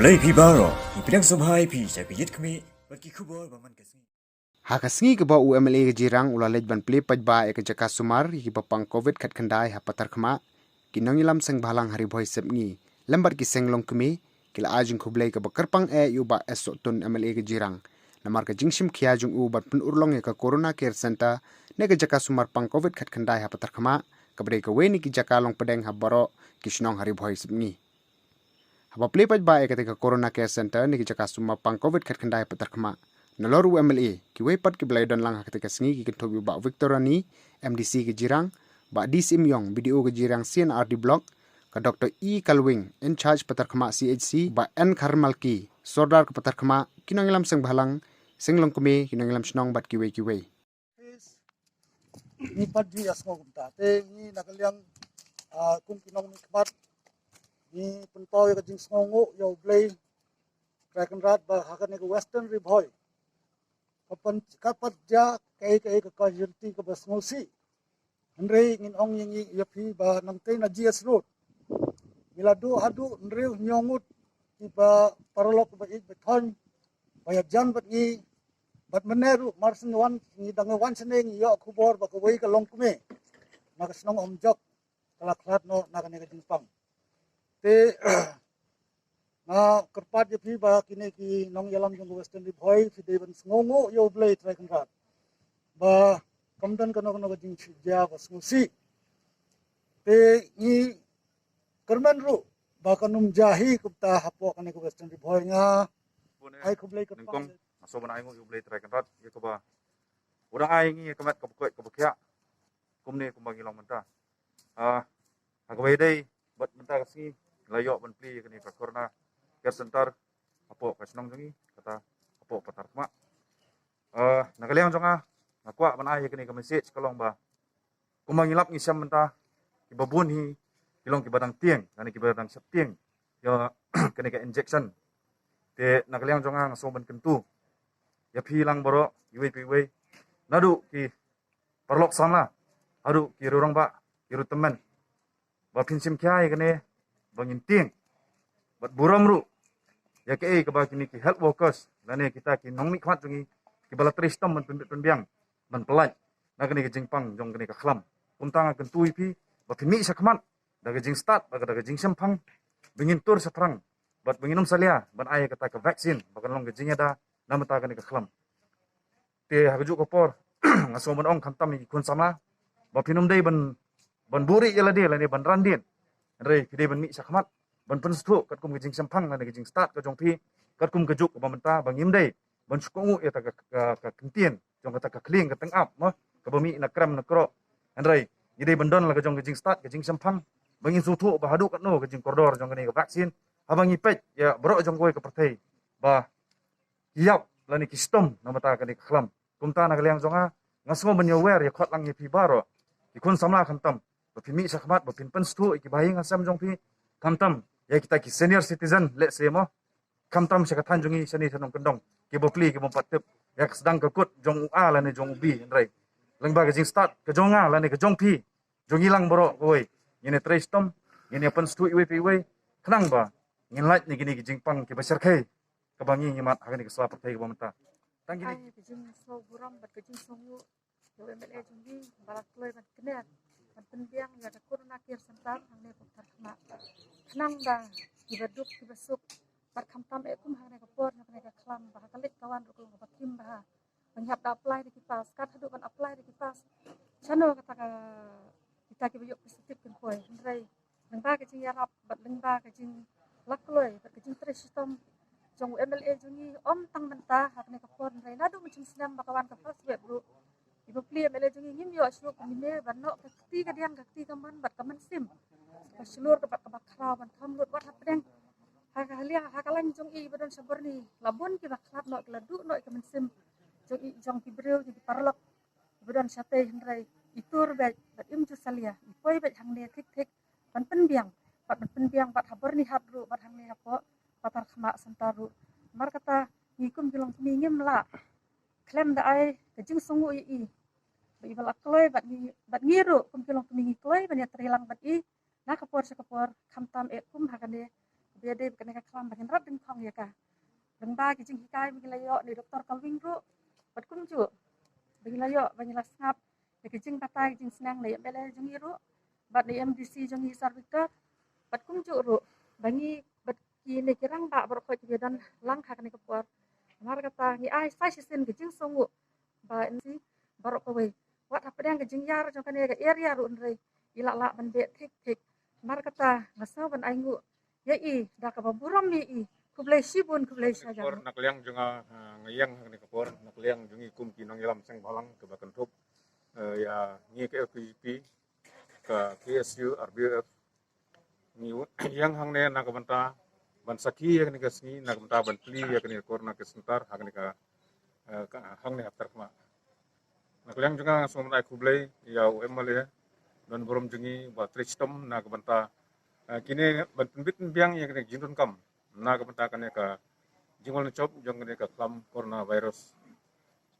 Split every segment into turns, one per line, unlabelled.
Play Pibaro, Ipidang Subhai Pi, Chapit Kami, Baki Kubo, Baman Kasmi.
Hakasngi ke ba UMLA ke jirang ulalej ban play pajba e ke jaka sumar hi papang covid khat khandai ha patar khma kinong ilam seng bhalang hari bhoi sepni lambar ki senglong kmi kila ajing khublai ke bakarpang e yu ba eso tun MLA ke jirang namar ke jingshim khia jung u bat pun urlong e ka corona care center ne ke jaka sumar pang covid khat khandai ha patar khma kabre ke weni ki jaka long pedeng ha baro kishnong hari bhoi sepni haba play pajba e ke corona care center ne ke jaka sumar pang covid khat khandai patar khma Naloru MLA ki wepat ki belai don lang ketika sengi ki kentobi ba Victorani MDC ki jirang ba Disim Yong BDO ki jirang CNRD block ka Dr. E Kalwing in charge patar khama CHC ba N Kharmalki sordar ka patar khama kinangilam seng bhalang senglong kumi kinangilam snong bat kiwe
ni padji asmo kumta te ni nakaliang kum kinong ni kmat ni punpaw ka jing sngongo yo blay dragon rat ba hakan ni western ribhoy kapan kapat ja kai ka kajunti ka basmosi andre ngin ong yin yapi ba nangte na GS road miladu hadu andre nyongut ba parolok ba ik beton ba jan bat ni bat meneru marsen wan ni dang wan seneng yo kubor ba kawai ka long kume maka snong omjok kala klat no nakane ka jingpang te na kerpat je ba kini ki nong yalam jong western di boy fi devan sngongo yo blay track rat ba kamdan kano jing ja ba smusi te ni kerman ru ba kanum jahi kupta hapo kane ko western di boy nga ai kublay ka pa
so mana ingo yublay track rat ye ko ba ura ai ngi kamat ko ko kya kumne kumbangi long menta agawai dai bat menta kasi layo ban pli kani ka corona care center apo kasnong jongi kata apo patar kma nagaliang jonga nakwa ban ai kani ka message kalong ba kumangilap ngi syam menta ibabun hi kilong kibadang tieng kani kibadang septieng yo kani ka injection te nagaliang jonga ngaso ban kentu ya pilang boro iwe nadu ki parlok sama adu ki rurong ba kiru teman ba pinsim kya kani bangin tieng bat buram ru ya ke ba kini ki health workers lane kita ki nong mi khat jungi ki bala tristom man penbiang man pelaj na kini ki jingpang jong kini ka khlam untang akan tui pi ba pimi sakman daga jing start daga jing sempang bingin tur satrang bat binginum salia ban ay kata ka vaksin bakan long jing ada namata kini ka khlam te haju ko por ngaso man ong khantam ki kun sama ba pinum dei ban buri yala de lane ban randin re ki dei ban mi sakmat ban penstu kat kum gijing sempang na gijing start ka jong pi kat kum gejuk ba menta bangim dei ban sukongu eta ka kentien jong kata ka kling ka teng up ma ka bami na kram na kro andrai ide ban don la ka jong gijing start gijing sempang bangin sutu ba hadu kat no gijing koridor jong ni ka vaksin abangi pet ya bro jong goi ka perthei ba yap lani ki stom na mata ka ni khlam kumta na kaliang jonga ngasmo ban yo wer ya khot lang ni pi baro ikun samla khantam ba pimi sakmat ba pin penstu ki bayi ngasam jong pi tamtam ya kita ki senior citizen let's say mo kamtam sa kathanjungi sani thanong kendong ki bopli ki bompatep ya sedang kekut jong a la ne jong bi ndrai lengba ke jing start ke jonga la ne ke jong pi jong ilang boro koi yene trestom yene pen stu iwe pi we khnang ba ngin lait ni gini ki jing pang ki basar khai ka bangi ngimat hagani ke swa pathai ko menta tanggi
ai ke jing so buram bat ke jing songu yo MLA jungi barak loy bat kner bat penbiang ya da corona care center hangne putar khma nang da ibaduk ibasuk bat khamtam e kum hangne kapor na ka khlam ba kalik kawan ru ko bakim ba banyak da apply di kipas kat hadu ban apply di kipas chano kata ka kita ki bayuk positif kan koi ndrai lengba ke jing yarap bat lengba ke jing lakloi bat ke jing tristom jong MLA jungi om tang menta hakne kapor ndrai nadu macam senam bakawan ka first web bro ibu pli MLA jungi ngim yo asyo kumine banno kakti ka diang kakti ka man bat ka man sim ka seluruh ka bat ka bakra ban kam lut wat hapdeng hakalia hakalan jong i badon saborni labon ki baklat no kladu no ka man sim jong i jong ki breu ki parlok badon sate ndrai itur bet bat im ju salia ipoi bet hangne tik ban penbiang bat haborni hadru bat hangne hapo patar khma santaru mar kata ngikum bilong mingim la klem da ai ke jing songu i ibal akloi bat ngiru kum bilong mingi kloi ban ya trilang bat i na kapor sa kapor khamtam e kum hakane biade kena ka kelam bakin rat ding khong ya ka deng ba ki jing hikai bagi layo ni doktor kalwing ru bat kum ju bagi layo bagi la snap ya ki jing kata ki jing senang le bele jing ru bat ni MDC jing hi sar victor bat kum ju ru bagi bat ki ne kirang ba bar ko ki dan lang ka ni ka por mar kata ni ai sai sen ki jing songu ba ni bar ko we wat apa yang ki jing yar jong kan ka area ru nrei ila la ban be tik mar kata ngaso ban aingu ya i da ka buram mi i kublai sibun kublai saja
Kapor nakliang junga ngayang ni kapor nakliang jungi kum kinong ilam seng balang ke bakan top ya ngi ke FPP ke KSU RBF ni yang hang ne nak banta ban saki ya ni kasni nak banta ban pli ya ni kor nak sentar hang ni ka hang ne after ma nakliang junga somna kublai ya UML ya don borom jungi ba tristom nak banta kini ban pinbit biang ya ni jindun kam na kapenta kane ka jingol na chop jong kane ka klam coronavirus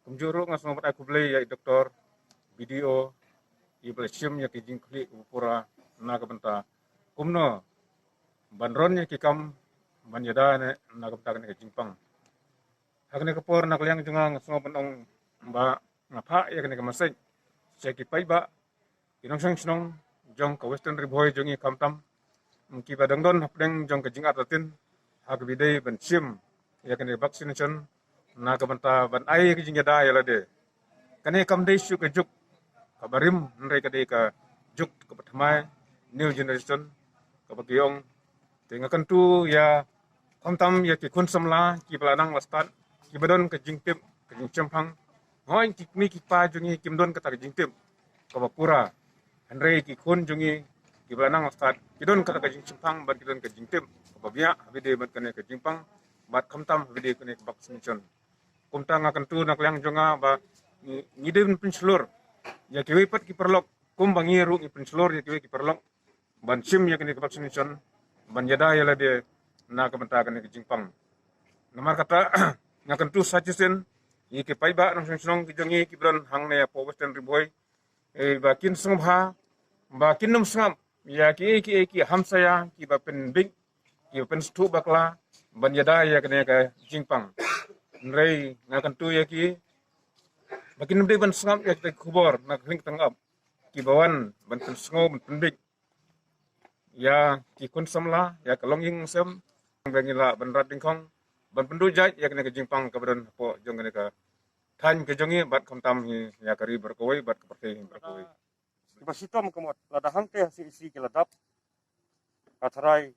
kumjuro nga somat aku blay ya doktor video i blasium ya ki jingkli upura na kapenta kumno banron ya ki kam banyada ne na kapenta kane ka jingpang hakne ka por na kaliang junga nga somat ong ba ngapa ya kane ka masay ki pai ba inong sang sinong jong ka western riboy jongi kamtam ki badang don hapdeng jong ka jingat atin hagbidai ban sim ya kene vaccination na ka banta ban ai ki jinga da ya lade kane kam dei shu ka juk ka barim nre ka dei ka juk ka patmai new generation ka bagyong tenga kan tu ya kamtam ya ki kun samla ki balanang lastan ki badon ka jingtip ka jingchampang hoin ki mi ki pa jungi kimdon ka ta jingtip ka bapura nre ki kun jungi ki balanang lastan kidon ka ta jingchampang ban kidon ka jingtip babia habide mat kane ke jingpang bat kamtam habide kane ke vaccination kumta ngakan tu nak liang jonga ba ngidem pinslor ya kiwi pat ki perlok kum bangi ru ki pinslor ya kiwi ki perlok ban sim ya kane ke vaccination ban yada ya la de na ka banta kane ke jingpang namar kata ngakan tu sajisen yi ke pai ba nang song ki jongi ki bron hang ne po western riboy ba kin sungha ba kinum sngam ya ki hamsaya ki ba pen big ki pen stu bakla ban yada ya kene ka jingpang nrei ngakan tu ya ki bakin de ban sngam ya te khubor nak link tangap ki bawan ban pen sngo ban pen big ya ki kun samla ya kalong ying sem bangila ban rat dingkong ban pendu jaj ya kene ka jingpang ka badan po jong kene ka than ke jongi bat kamtam ya kari berkoi bat ke partai berkoi
Iba sitom kemot ladahang teh si isi keladap katrai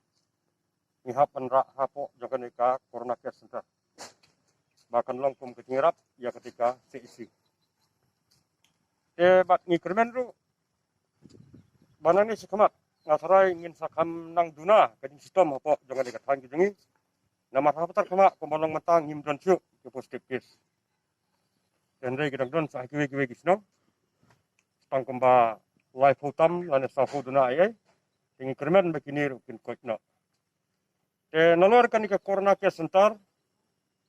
ngihapan rak hapo jangan ika corona care center bahkan longkum ketingirap ya ketika si isi bat ngikremen ru banani si kemat ngatrai ngin sakam nang duna kading sitom hapo jangan ika tang kejengi nama hapatar kemak pembalong mentang ngimdon syuk ke positif case dan rei gedang don sah kiwe kisno tang kemba live hutam lane safu duna ayai tingi kremen begini rukin koitno te nalor kan ke corona care center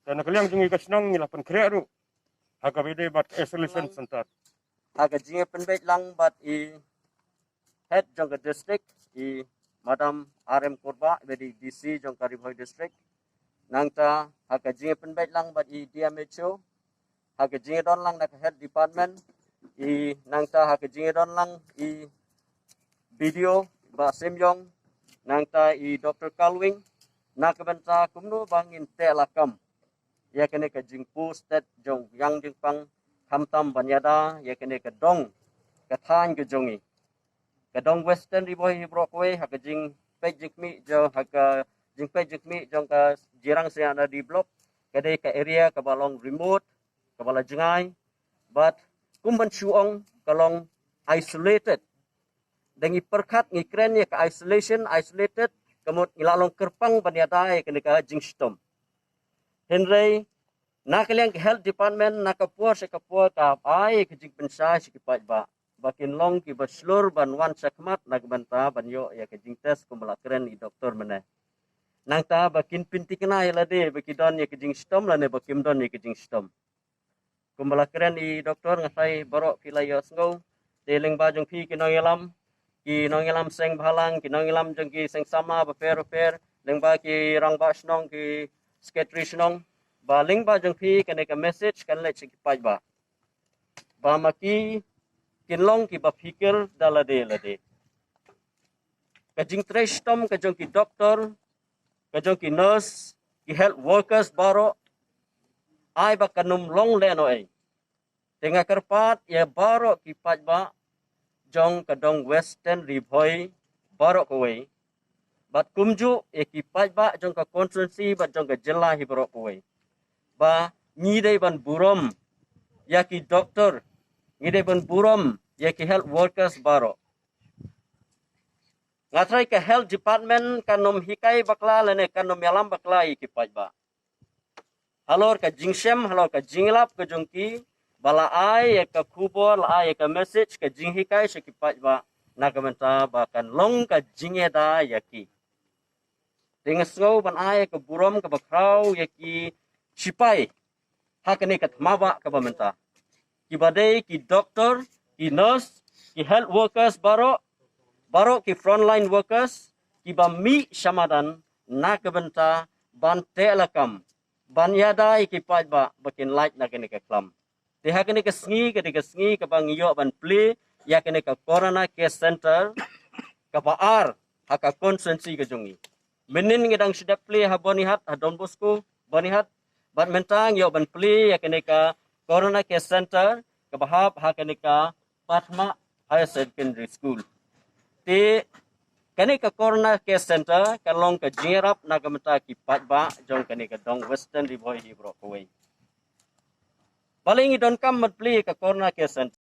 dan kaliang jungi ka senang ngilapan kreru haga bede bat isolation center
aga jinge penbait lang bat i head jong ka district i madam RM Korba bedi DC jong ka Riboy district nangta haga jinge penbait lang bat i DMHO haga jinge don lang na head department i nangta haga jinge don lang i video ba Simyong nangta i Dr. Kalwing nakabanta kumno bangin telakam ya kene ka jingpu state jong yang jingpang kamtam banyada ya kene ka dong ka than ka jongi ka dong western riboy brokwe ha ka jing pe jikmi jo ha ka jing pe jikmi jong ka jirang sia na di block ka de ka area ka balong remote ka bala jengai but kumban chuong kalong isolated dengi perkat ngi kren ya ka isolated kamot ilalong kerpang banyada ya kene ka jing stom Henry nakaliang health department nakapua sa kapua ka ay kajing pensa si kipat ba bakin long ki baslur ban wan sakmat nagbanta banyo ya kajing test kumbala kren i doktor mene nangta bakin pinti kena ya lade bakidon ya kajing stom lane bakim don ya kajing stom kumbala kren i doktor ngasai borok kilayo sngo teling bajong pi kinong yalam seng bhalang kinong yalam jong ki seng sama ba fair lengba ki rangba snong ki secretary snong ba lengba jong phi kene ka message kan le chi pai ba maki kinlong ki ba fikir dalade ka jing tres tom ka jong ki doctor ka jong ki nurse ki health workers baro ai ba kanum long le no ai tengah kerpat ya baro ki pai ba jong kadong western ribhoi baro ko wei bat kumju ekipai ba jong ka konstituensi ba jong ka jilla hi baro ko wei ba ngidei ban burom ya ki doktor ngidei ban burom ya ki health workers baro ngatrai ka health department kanom hikai bakla lene kanom yalam bakla ekipai ba halor ka jingsem halor ka jinglap ka jong ki bala ai ka kubor la ai ka message ka jinghikai sekipai ba nakamenta ba kan long ka jingeda yaki dengan snow ban ai ka burom ka bakrau yaki sipai hakane ka thmaba ka bamenta ki badai ki doctor ki nurse ki health workers baro ki frontline workers ki ba mi samadan nakamenta ban telakam ban yadai ki pai ba bakin light nakane ka klam Tiha kene ke sengi ke bang iyo ban play ya kene ke corona care center ke baar haka konsensi ke jongi. Menin ngedang sedap play ha bonihat ha Don Bosco bonihat bat mentang yo ban play ya kene ke corona care center ke bahap ha kene ke Patma Higher Secondary School. Ti kene ke corona care center kalong ke jirap nagamenta ki patba jong kene ke dong western riboi hi bro koi. Paling idon kam mat play ka corona care center